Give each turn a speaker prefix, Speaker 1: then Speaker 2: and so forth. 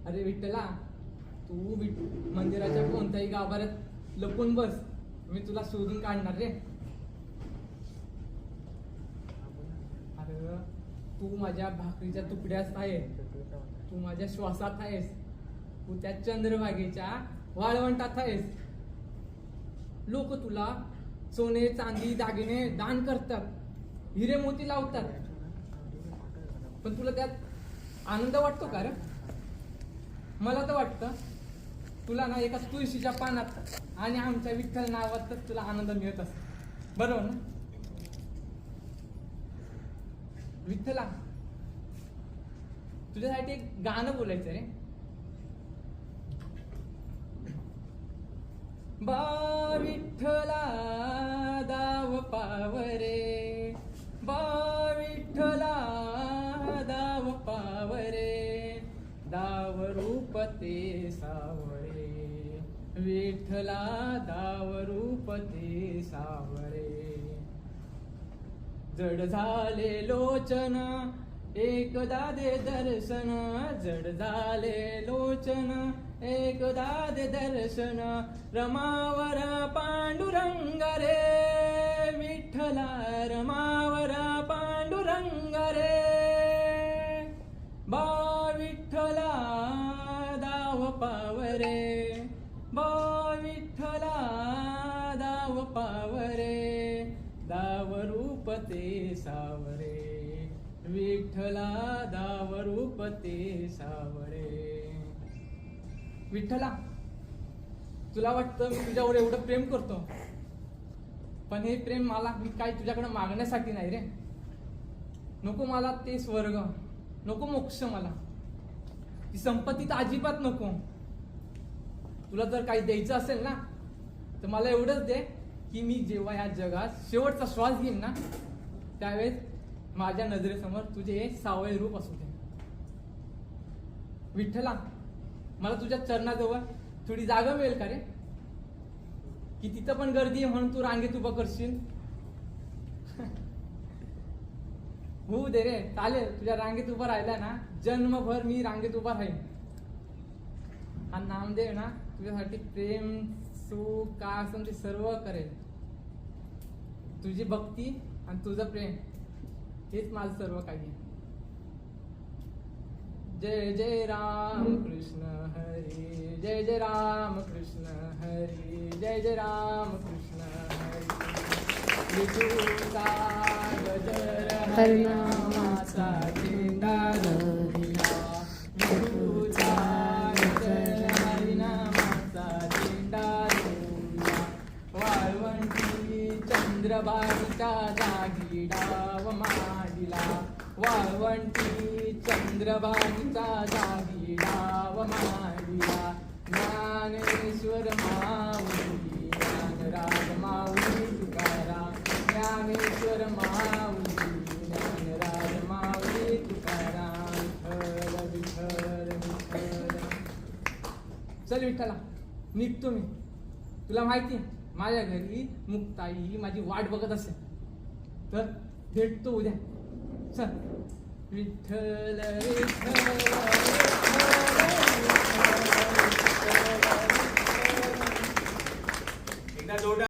Speaker 1: अरे विठ्ठला, तू मंदिराच्या कोणत्याही गाभाऱ्यात लपून बस, मी तुला शोधून काढणार रे. अरे तू माझ्या भाकरीच्या तुकड्यात आहेस, तू माझ्या श्वासात आहेस, तू त्या चंद्रभागेच्या वाळवंटात आहेस. लोक तुला सोने चांदी दागिने दान करतात, हिरे मोती लावतात, पण तुला त्यात आनंद वाटतो का रे? मला तर वाटतं तुला ना एका तुळशीच्या पानात आणि आमच्या विठ्ठल नावातच तुला आनंद मिळत असतो, बरोबर ना? विठ्ठला, तुझ्यासाठी एक गाणं बोलायचं रे. बा विठ्ठला दाव पावरे, बा विठ्ठला दाव पावरे, दाव रूप ते सावळे, विठ्ठला दाव रूप ते सावळे. जड झाले लोचन एकदा दे दर्शन, जड झाले लोचन एकदा दे दर्शन, रमावर पांडुरंग रे विठ्ठला, रमावर पांडुरंग रे. बा विठ्ठला दाव पावरे, बा विठ्ठला दाव पावरे, दाव रूप ते सावरे, विठ्ठला दाव रूप ते सावरे. विठ्ठला, तुला वाटतं मी तुझ्यावर एवढं प्रेम करतो, पण हे प्रेम मला मी काही तुझ्याकडे मागण्यासाठी नाही रे. नको मला ते स्वर्ग, नको मोक्ष, मला ती संपत्ती तर अजिबात नको. तुला जर काही द्यायचं असेल ना तर मला एवढंच दे की मी जेव्हा या जगात शेवटचा श्वास घेईन ना त्यावेळेस माझ्या नजरेसमोर तुझे हे सावळे रूप असू दे. विठ्ठला, मला तुझ्या चरणाजवळ थोडी जागा मिळेल का रे? की तिथं पण गर्दी आहे म्हणून तू रांगेत उभं करशील? होऊ दे रे, चालेल. तुझ्या रांगेत उभा राहिला ना जन्मभर मी रांगेत उभा राहीन. हा नामदेव ना तुझ्यासाठी प्रेम सुख काय असं ते सर्व करेल. तुझी भक्ती आणि तुझं प्रेम हेच माझं सर्व काही आहे. जय जय राम कृष्ण हरी, जय जय राम कृष्ण हरी, जय जय राम कृष्ण हरी. विठूचा गजर हरिनामाचा झेंडा लहरिला, विठूचा गजर हरिनामाचा झेंडा लहरिला. वाळवंटी चंद्रभागेच्या जागी डाव मांडला, वाळवंटी चंद्रभागेच्या जागी डाव मांडला. ज्ञानेश्वर माऊली, ज्ञानराज माऊली तुकाराम, ज्ञानेश्वर माऊली, ज्ञानराज माऊली तुकाराम. विठ्ठल विठ्ठल विठ्ठल. चल विठ्ठला, निघतो मी. तुला माहिती माझ्या घरी मुक्ताई माझी वाट बघत असेल, तर भेटतो उद्या. चल. विठ्ठल विठ्ठल.